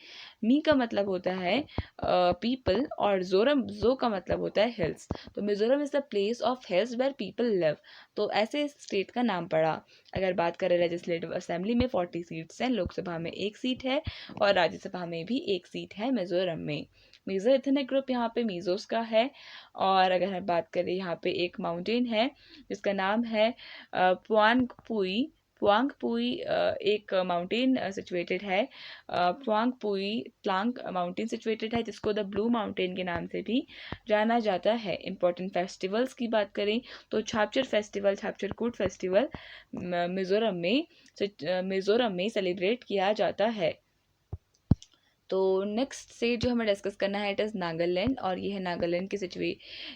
मी का मतलब होता है पीपल और जो का मतलब होता है हिल्स। तो Mizoram is the place of hills where people live, तो ऐसे स्टेट का नाम पड़ा। अगर बात करें लेजिस्लेटिव असेंबली में 40 सीट्स हैं, लोकसभा में 1 सीट है और राज्यसभा में भी 1 सीट है मिजोरम में। मीजो एथनिक ग्रुप यहाँ पे मीजोस का है और अगर हम बात करें यहाँ पे एक माउंटेन है जिसका नाम है पुआंगपुई एक माउंटेन सिचुएटेड है। पुआंगपुई ट्लांग माउंटेन सिचुएटेड है जिसको द ब्लू माउंटेन के नाम से भी जाना जाता है। इम्पोर्टेंट फेस्टिवल्स की बात करें तो छापचर कूट फेस्टिवल मिजोरम में सेलिब्रेट किया जाता है। तो नेक्स्ट स्टेट जो हमें डिस्कस करना है इट इज़ नागालैंड और ये है नागालैंड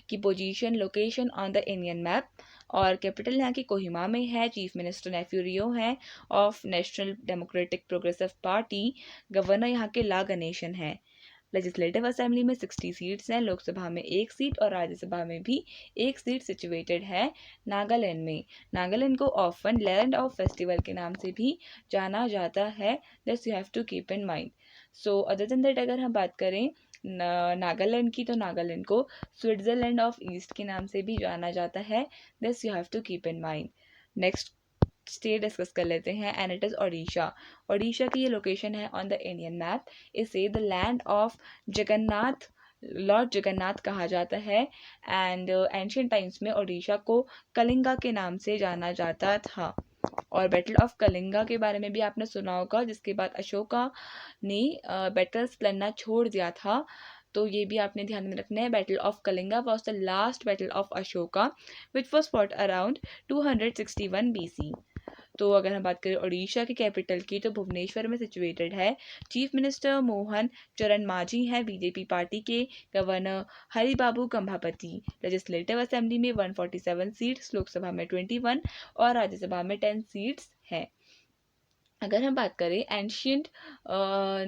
की position location on the Indian map और कैपिटल यहाँ की कोहिमा में है। चीफ मिनिस्टर नेफ्यू रियो है of national democratic progressive party. Governor यहाँ के ला गणेशन है। लेजिस्लेटिव असेंबली में 60 सीट्स हैं, लोकसभा में 1 सीट और राज्यसभा में भी 1 सीट सिचुएटेड है नागालैंड में। नागालैंड को ऑफन लैंड ऑफ फेस्टिवल के नाम से भी जाना जाता है। This you have to keep in mind. So other than that अगर हम बात करें नागालैंड की तो नागालैंड को स्विट्जरलैंड ऑफ ईस्ट के नाम से भी जाना जाता है। This you have to keep in mind. Next state discuss कर लेते हैं and it is Odisha. Odisha की ये लोकेशन है ऑन द इंडियन मैप। इसे the land of lord Jagannath कहा जाता है एंड एंशियंट टाइम्स में ओडिशा को कलिंगा के नाम से जाना जाता था। और बैटल ऑफ कलिंगा के बारे में भी आपने सुना होगा जिसके बाद अशोका ने बैटल्स लड़ना छोड़ दिया था, तो ये भी आपने ध्यान में रखना है। Battle of Kalinga was the last battle of Ashoka which was fought around 261 BC। तो अगर हम बात करें ओडिशा की कैपिटल की तो भुवनेश्वर में सिचुएटेड है। चीफ मिनिस्टर मोहन चरण मांझी हैं बीजेपी पार्टी के। गवर्नर हरिबाबू कंभापति। लेजिस्लेटिव असेंबली में 147 सीट्स, लोकसभा में 21 और राज्यसभा में 10 सीट्स हैं। अगर हम बात करें एंशियंट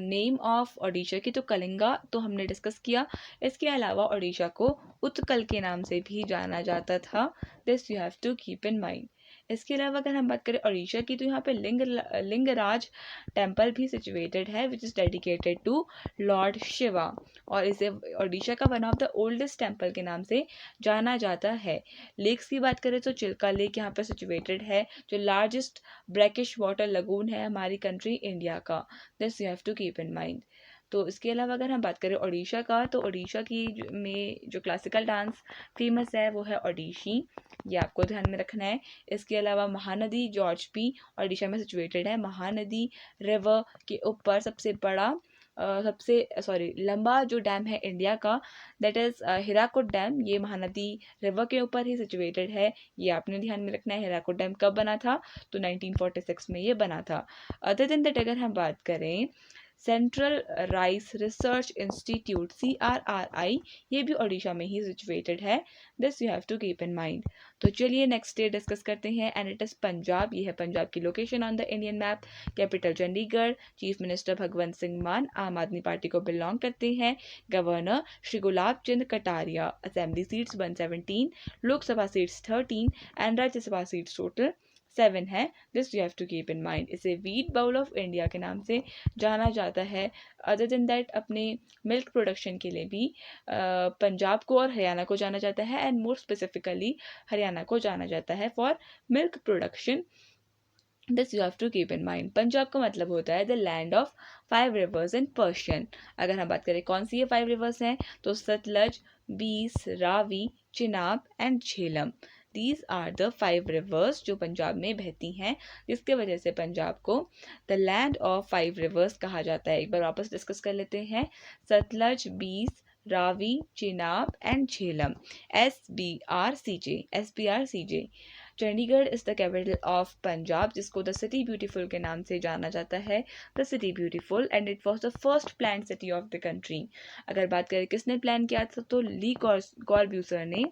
नेम ऑफ ओडिशा की तो कलिंगा तो हमने डिस्कस किया। इसके अलावा ओडिशा को उत्कल के नाम से भी जाना जाता था। This you have to keep in mind. इसके अलावा अगर हम बात करें ओडिशा की तो यहाँ पे लिंगराज टेम्पल भी सिचुएटेड है which is dedicated to lord Shiva और इसे ओडिशा का one of the oldest temple के नाम से जाना जाता है। लेक्स की बात करें तो चिल्का लेक यहाँ पर सिचुएटेड है जो लार्जेस्ट ब्रैकिश वाटर लगून है हमारी कंट्री इंडिया का। This you have to keep in mind. तो इसके अलावा अगर हम बात करें ओडिशा का तो ओडिशा की में जो क्लासिकल डांस फेमस है वो है ओडिशी, ये आपको ध्यान में रखना है। इसके अलावा महानदी जॉर्ज ओडिशा में सिचुएटेड है। महानदी रिवर के ऊपर सबसे लंबा जो डैम है इंडिया का दैट इज़ हीराकुड डैम, ये महानदी रिवर के ऊपर ही सिचुएटेड है, ये आपने ध्यान में रखना है। हीराकुड डैम कब बना था तो 1946 में ये बना था। अदर देन दैट अगर हम बात करें central rice research institute CRRI, ये भी ओडिशा में ही सिचुएटेड है। This you have to keep in mind. तो चलिए नेक्स्ट स्टेट डिस्कस करते हैं एंड इट इज़ पंजाब। ये है पंजाब की location on the Indian map. Capital Chandigarh. Chief minister Bhagwant Singh Mann Aam Aadmi party को बिलोंग करते हैं। Governor Shri Gulab Chand Kataria. Assembly seats 117, Lok Sabha seats 13 and Rajya Sabha seats total 7 है। This you have to keep in mind. इसे वीट बाउल ऑफ इंडिया के नाम से जाना जाता है। अदर देन दैट अपने मिल्क प्रोडक्शन के लिए भी पंजाब को और हरियाणा को जाना जाता है एंड मोर स्पेसिफिकली हरियाणा को जाना जाता है for milk production. This you have to keep in mind. Punjab का मतलब होता है the land of 5 rivers in Persian. अगर हम बात करें कौन सी ये 5 रिवर्स हैं, तो Sutlej, Beas, Ravi, Chenab and Jhelum. These are the 5 rivers जो पंजाब में बहती हैं, जिसके वजह से पंजाब को द लैंड ऑफ 5 रिवर्स कहा जाता है। एक बार वापस डिस्कस कर लेते हैं। Sutlej, Beas, Ravi, Chenab and Jhelum. SBRCJ। Chandigarh is the capital of Punjab, जिसको द सिटी ब्यूटीफुल के नाम से जाना जाता है। The city beautiful and it was the first plan city of the country. अगर बात करें किसने प्लान किया था, तो ली कॉर्ब्यूजर ने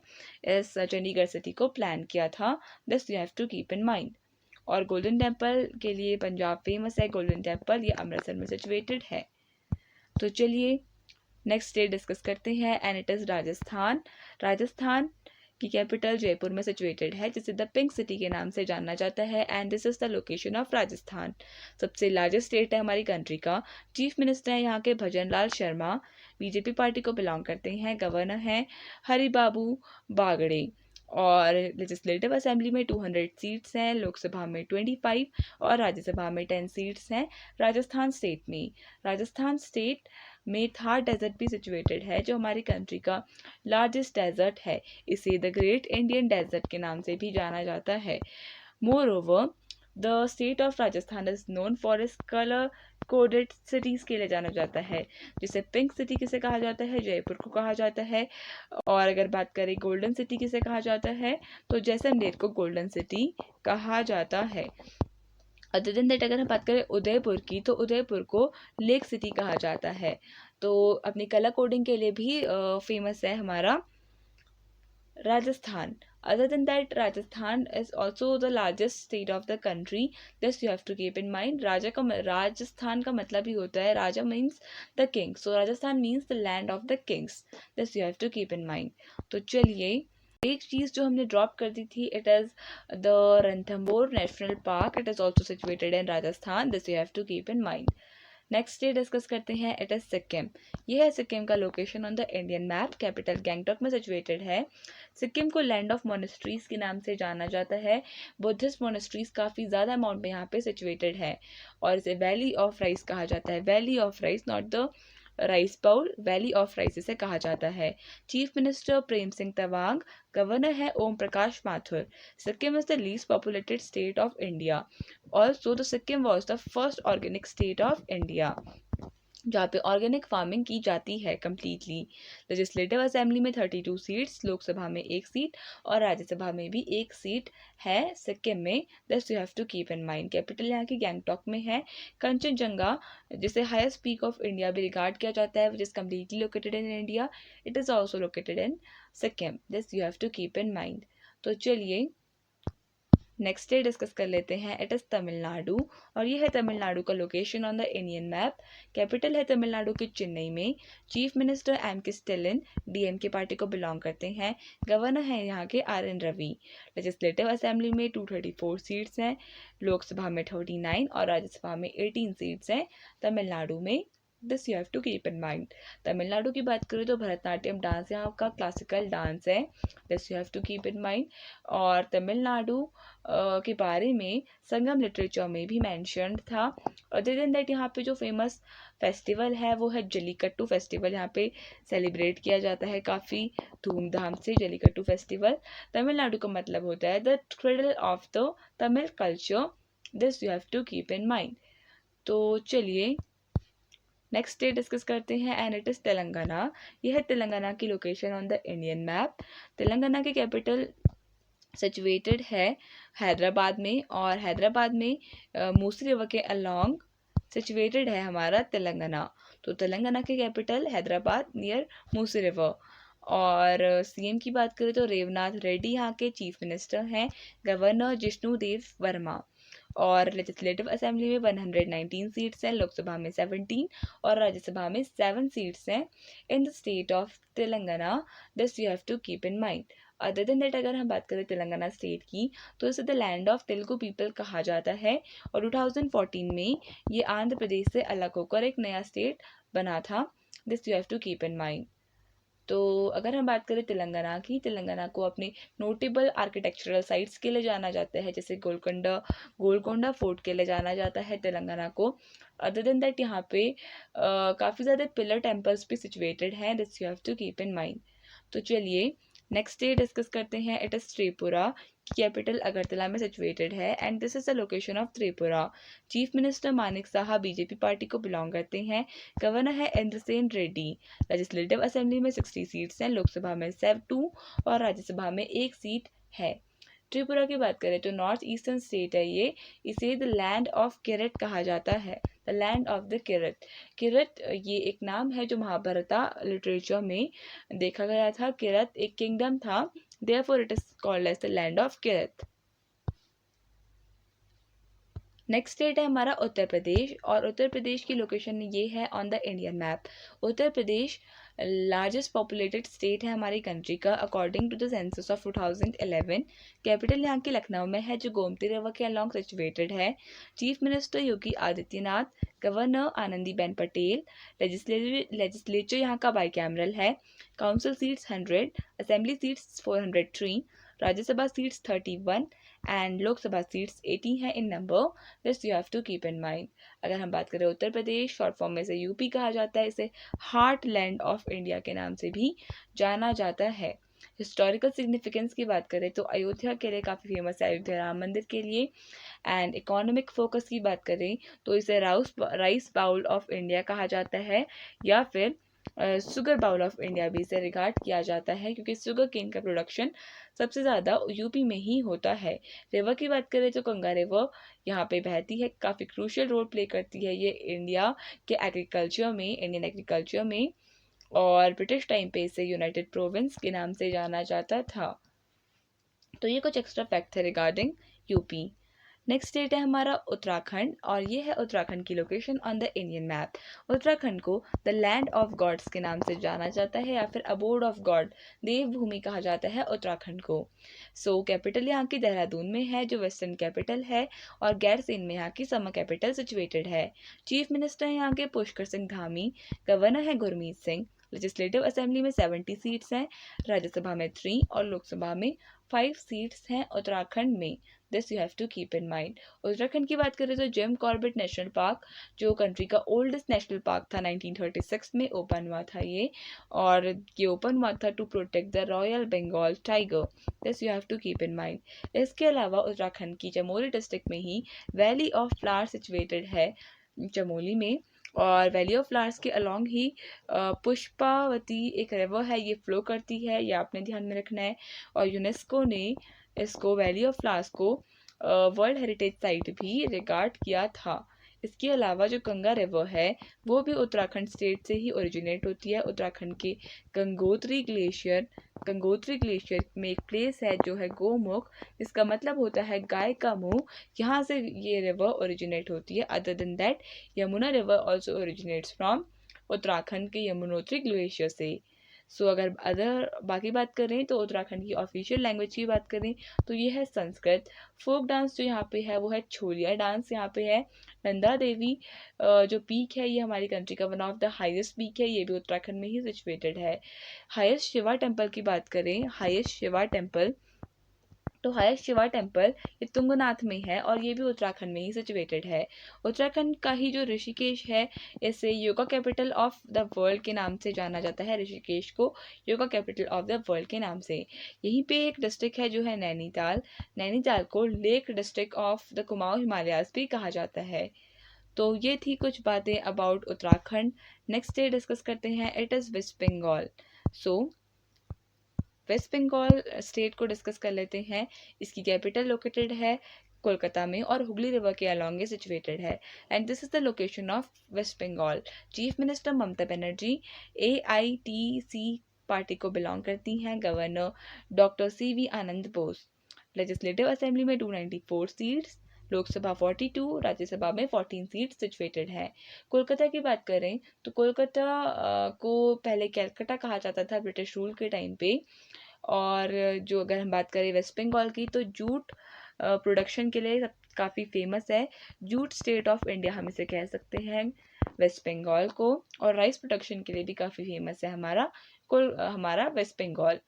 इस चंडीगढ़ सिटी को प्लान किया था। This you have to keep in mind. और गोल्डन टेम्पल के लिए पंजाब फेमस है। गोल्डन टेम्पल ये अमृतसर में सिचुएटेड है। तो चलिए नेक्स्ट स्टेट डिस्कस करते हैं and it is Rajasthan. Rajasthan की कैपिटल जयपुर में सिचुएटेड है, जिसे द पिंक सिटी के नाम से जाना जाता है and this is the location of Rajasthan. सबसे लार्जेस्ट स्टेट है हमारी कंट्री का। चीफ मिनिस्टर हैं यहाँ के भजन लाल शर्मा, बीजेपी पार्टी को बिलोंग करते हैं। गवर्नर हैं हरिबाबू बागड़े। और लेजिस्लेटिव असेंबली में 200 सीट्स हैं, लोकसभा में 25 और राज्यसभा में 10 सीट्स हैं। राजस्थान स्टेट में थार डेजर्ट भी सिचुएटेड है, जो हमारी कंट्री का लार्जेस्ट डेजर्ट है। इसे द ग्रेट इंडियन डेजर्ट के नाम से भी जाना जाता है। More over the state of Rajasthan is known for its colour coded cities के लिए जाना जाता है, जिसे पिंक सिटी किसे कहा जाता है, जयपुर को कहा जाता है। और अगर बात करें गोल्डन सिटी किसे कहा जाता है, तो जैसलमेर को गोल्डन सिटी कहा जाता है। अदर देन दैट अगर हम बात करें उदयपुर की, तो उदयपुर को लेक सिटी कहा जाता है। तो अपनी कलर कोडिंग के लिए भी फेमस है हमारा Rajasthan. Other than that, Rajasthan is also the largest state of the country. This you have to keep in mind. Rajasthan का मतलब ही होता है, राजा means the king. So Rajasthan means the land of the kings. This you have to keep in mind. तो चलिए एक चीज़ जो हमने drop कर दी थी, it is the Ranthambore national park. It is also situated in Rajasthan. This you have to keep in mind. Next state discuss करते हैं, इट इज़ सिक्किम। यह है सिक्किम का location on the Indian map. Capital Gangtok में सिचुएटेड है। सिक्किम को लैंड ऑफ मोनेस्ट्रीज के नाम से जाना जाता है। बुद्धिस्ट मोनेस्ट्रीज काफ़ी ज़्यादा अमाउंट में यहाँ पे सिचुएटेड है और इसे वैली ऑफ राइस कहा जाता है। Valley of rice, not the rice bowl, valley of rice इसे कहा जाता है। Chief minister Prem Singh Tawang. Governor है Om Prakash Mathur. Sikkim is the least populated state of India. Also the Sikkim was the first organic state of India, जहाँ पे ऑर्गेनिक फार्मिंग की जाती है कम्प्लीटली। लेजिस्लेटिव असेंबली में 32 सीट्स, लोकसभा में 1 सीट और राज्यसभा में भी 1 सीट है सिक्किम में। This you have to keep in mind. Capital यहाँ की गैंगटॉक में है। कंचनजंगा, जिसे हाईएस्ट पीक ऑफ इंडिया भी रिगार्ड किया जाता है, which is completely located in India, it is also located in Sikkim. This you have to keep in mind. तो चलिए नेक्स्ट डे डिस्कस कर लेते हैं, इट इज़ तमिलनाडु। और ये है तमिलनाडु का location on the Indian map. Capital है तमिलनाडु के चेन्नई में। Chief minister M.K. Stalin DMK party को बिलोंग करते हैं। गवर्नर हैं यहाँ के RN रवि। लेजिस्लेटिव असेंबली में 234 सीट्स हैं, लोकसभा में 39 और राज्यसभा में 18 सीट्स हैं तमिलनाडु में। This you have to keep in mind. Tamil Nadu की बात करें तो भरतनाट्यम डांस यहाँ का क्लासिकल डांस है। This you have to keep in mind. और तमिलनाडु के बारे में संगम लिटरेचर में भी मैंशनड था। अदर देन दैट यहाँ पे जो फेमस फेस्टिवल है वो है जल्लीकट्टू फेस्टिवल। यहाँ पे सेलिब्रेट किया जाता है काफ़ी धूमधाम से जल्लीकट्टू फेस्टिवल। तमिलनाडु का मतलब होता है the cradle of the Tamil culture. This you have to keep in mind. तो चलिए नेक्स्ट स्टेट डिस्कस करते हैं एंड इट इज़ तेलंगाना। यह है तेलंगाना की location on the Indian map. Telangana की कैपिटल सिचुएटेड है हैदराबाद में और हैदराबाद में मूसी रिवर के अलोंग सिचुएटेड है हमारा तेलंगाना। तो तेलंगाना की capital Hyderabad near Musi river. और सीएम की बात करें तो रेवनाथ रेड्डी यहाँ के चीफ मिनिस्टर हैं। गवर्नर जिष्णु देव वर्मा। और लेजिस्लेटिव असेंबली में 119 सीट्स हैं, लोकसभा में 17 और राज्यसभा में 7 सीट्स हैं in the state of Telangana. This you have to keep in mind. Other than that अगर हम बात करें तेलंगाना स्टेट की तो इसे the land of Telugu people कहा जाता है। और 2014 में ये आंध्र प्रदेश से अलग होकर एक नया स्टेट बना था। This you have to keep in mind. तो अगर हम बात करें तेलंगाना की, तेलंगाना को अपने नोटेबल आर्किटेक्चरल साइट्स के लिए जाना जाता है, जैसे गोलकोंडा फोर्ट के लिए जाना जाता है तेलंगाना को। अदर देन दैट यहाँ पे काफ़ी ज़्यादा पिलर टेम्पल्स भी सिचुएटेड हैं। This you have to keep in mind. तो चलिए नेक्स्ट स्टेट डिस्कस करते हैं। It is Tripura. Capital Agartala में सिचुएटेड है and this is the location of Tripura. Chief minister Manik Saha BJP party को बिलोंग करते हैं। गवर्नर है इंद्रसेन रेड्डी। लेजिस्लेटिव असेंबली में 60 सीट्स हैं, लोकसभा में 2 और राज्यसभा में 1 सीट है। त्रिपुरा की बात करें तो नॉर्थ ईस्टर्न स्टेट है ये। इसे द लैंड ऑफ किरत कहा जाता है, द लैंड ऑफ द किरत। किरत ये एक नाम है जो महाभारता लिटरेचर में देखा गया था। किरत एक किंगडम था, therefore it is called as the land of Kirat. Next state है हमारा उत्तर प्रदेश। और उत्तर प्रदेश की लोकेशन ये है on the Indian map. Uttar Pradesh largest populated state है हमारी कंट्री का according to the census of 2011। Capital यहाँ की लखनऊ में है जो गोमती रिवर के अलॉन्ग सिचुएटेड है। Chief minister Yogi Adityanath. Governor Anandiben Patel. Legislature यहाँ का बाईकैमरल है। Council seats 100, assembly seats 403, Rajya Sabha seats 31 and Lok Sabha seats 80 हैं in number. This you have to keep in mind. अगर हम बात करें उत्तर प्रदेश, शॉर्ट फॉर्म में से यूपी कहा जाता है। इसे हार्ट लैंड ऑफ इंडिया के नाम से भी जाना जाता है। हिस्टोरिकल सिग्निफिकेंस की बात करें तो अयोध्या के लिए काफ़ी फेमस है, अयोध्या राम मंदिर के लिए। एंड इकोनॉमिक फोकस की बात करें तो इसे राइस बाउल ऑफ इंडिया कहा जाता है, या फिर शुगर बाउल ऑफ इंडिया भी इसे रिगार्ड किया जाता है, क्योंकि शुगर केन का प्रोडक्शन सबसे ज़्यादा यूपी में ही होता है। रिवर की बात करें तो गंगा रिवर यहाँ पे बहती है, काफ़ी क्रूशियल रोल प्ले करती है ये इंडिया के एग्रीकल्चर में, इंडियन एग्रीकल्चर में। और ब्रिटिश टाइम पे इसे यूनाइटेड प्रोविंस के नाम से जाना जाता था। तो ये कुछ एक्स्ट्रा फैक्ट है रिगार्डिंग यूपी। नेक्स्ट स्टेट है हमारा उत्तराखंड। और ये है उत्तराखंड की location on the Indian map. Uttarakhand को द लैंड ऑफ गॉड्स के नाम से जाना जाता है, या फिर अबोर्ड ऑफ गॉड, देवभूमि कहा जाता है उत्तराखंड को। कैपिटल यहाँ की देहरादून में है जो वेस्टर्न कैपिटल है, और गैरसैंण में यहाँ की समर कैपिटल सिचुएटेड है। चीफ मिनिस्टर है यहाँ के पुष्कर सिंह धामी। गवर्नर है गुरमीत सिंह। लेजिस्लेटिव असेंबली में 70 सीट्स हैं, राज्यसभा में 3 और लोकसभा में 5 सीट्स हैं उत्तराखंड में। This you have to keep in mind. Uttarakhand की बात करें तो जिम कॉर्बेट नेशनल पार्क जो कंट्री का ओल्डेस्ट नेशनल पार्क था, 1936 में ओपन हुआ था ये। और ये ओपन हुआ था to protect the royal Bengal tiger. This you have to keep in mind. इसके अलावा उत्तराखंड की चमोली डिस्ट्रिक्ट में ही वैली ऑफ फ्लावर सिचुएटेड है, चमोली में। और वैली ऑफ फ्लावर्स के अलॉन्ग ही पुष्पावती एक रिवर है, ये फ्लो करती है, ये आपने ध्यान में रखना है। और यूनेस्को ने इसको वैली ऑफ फ्लावर्स को वर्ल्ड हेरिटेज साइट भी रिगार्ड किया था। इसके अलावा जो गंगा रिवर है वो भी उत्तराखंड स्टेट से ही ओरिजिनेट होती है। उत्तराखंड के गंगोत्री ग्लेशियर में एक प्लेस है जो है गोमुख, जिसका मतलब होता है गाय का मुंह। यहाँ से ये रिवर ओरिजिनेट होती है। Other than that Yamuna river also originates from Uttarakhand के यमुनोत्री ग्लेशियर से। अगर अदर बाकी बात करें तो उत्तराखंड की ऑफिशियल लैंग्वेज की बात करें तो ये है संस्कृत। फोक डांस जो यहाँ पे है वो है छोलिया डांस यहाँ पे है। नंदा देवी जो पीक है ये हमारी कंट्री का one of the highest peak है, ये भी उत्तराखंड में ही सिचुएटेड है। हाईएस्ट शिवा टेम्पल की बात करें, हाईएस्ट शिवा टेम्पल ये तुंगनाथ में है, और ये भी उत्तराखंड में ही सिचुएटेड है। उत्तराखंड का ही जो ऋषिकेश है इसे yoga capital of the world के नाम से जाना जाता है। ऋषिकेश को yoga capital of the world के नाम से। यहीं पे एक डिस्ट्रिक्ट है जो है नैनीताल। नैनीताल को lake district of the Kumaon Himalayas भी कहा जाता है। तो ये थी कुछ बातें about Uttarakhand. Next day discuss करते हैं, it is West Bengal. West Bengal state को डिस्कस कर लेते हैं। इसकी कैपिटल लोकेटेड है कोलकाता में और हुगली रिवर के अलॉन्ग ये सिचुएटेड है। And this is the location of West Bengal. Chief minister Mamata Banerjee AITC party को बिलोंग करती हैं। Governor doctor CV Anand Bose. Legislative assembly में 294 सीट्स, लोकसभा 42, राज्यसभा में 14 सीट्स सिचुएटेड है। कोलकाता की बात करें तो कोलकाता को पहले कैलकाटा कहा जाता था ब्रिटिश रूल के टाइम पे। और जो अगर हम बात करें वेस्ट बंगाल की तो जूट प्रोडक्शन के लिए काफ़ी फेमस है। जूट स्टेट ऑफ इंडिया हम इसे कह सकते हैं वेस्ट बंगाल को। और राइस प्रोडक्शन के लिए भी काफ़ी फेमस है हमारा वेस्ट बंगाल।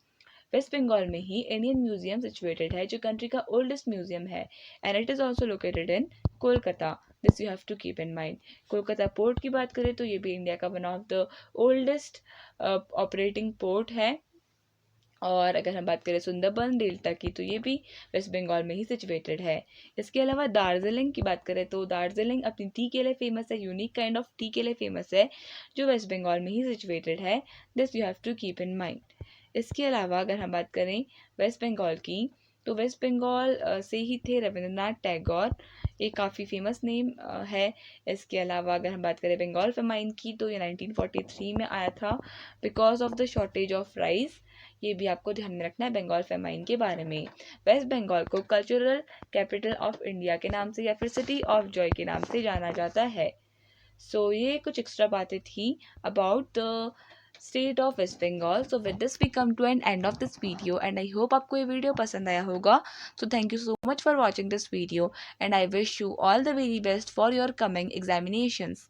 वेस्ट बंगाल में ही इंडियन म्यूजियम सिचुएटेड है जो कंट्री का ओल्डेस्ट म्यूजियम है and it is also located in Kolkata. This you have to keep in mind. Kolkata port की बात करें तो ये भी इंडिया का one of the oldest operating port है। और अगर हम बात करें सुंदरबन डेल्टा की तो ये भी वेस्ट बंगाल में ही सिचुएटेड है। इसके अलावा दार्जिलिंग की बात करें तो दार्जिलिंग अपनी टी के लिए फेमस है, यूनिक काइंड ऑफ टी के लिए फेमस है जो वेस्ट बंगाल में ही सिचुएटेड है। This you have to keep in mind. इसके अलावा अगर हम बात करें वेस्ट बंगाल की तो वेस्ट बंगाल से ही थे रविंद्रनाथ टैगोर, ये काफ़ी फेमस नेम है। इसके अलावा अगर हम बात करें बंगाल फेमाइन की तो ये 1943 में आया था because of the shortage of rice. ये भी आपको ध्यान में रखना है बंगाल फेमाइन के बारे में। वेस्ट बंगाल को कल्चरल कैपिटल ऑफ इंडिया के नाम से या फिर सिटी ऑफ जॉय के नाम से जाना जाता है। सो ये कुछ एक्स्ट्रा बातें थी about the state of West Bengal. So with this we come to an end of this video and I hope आपको ये वीडियो पसंद आया होगा। So thank you so much for watching this video and I wish you all the very best for your coming examinations.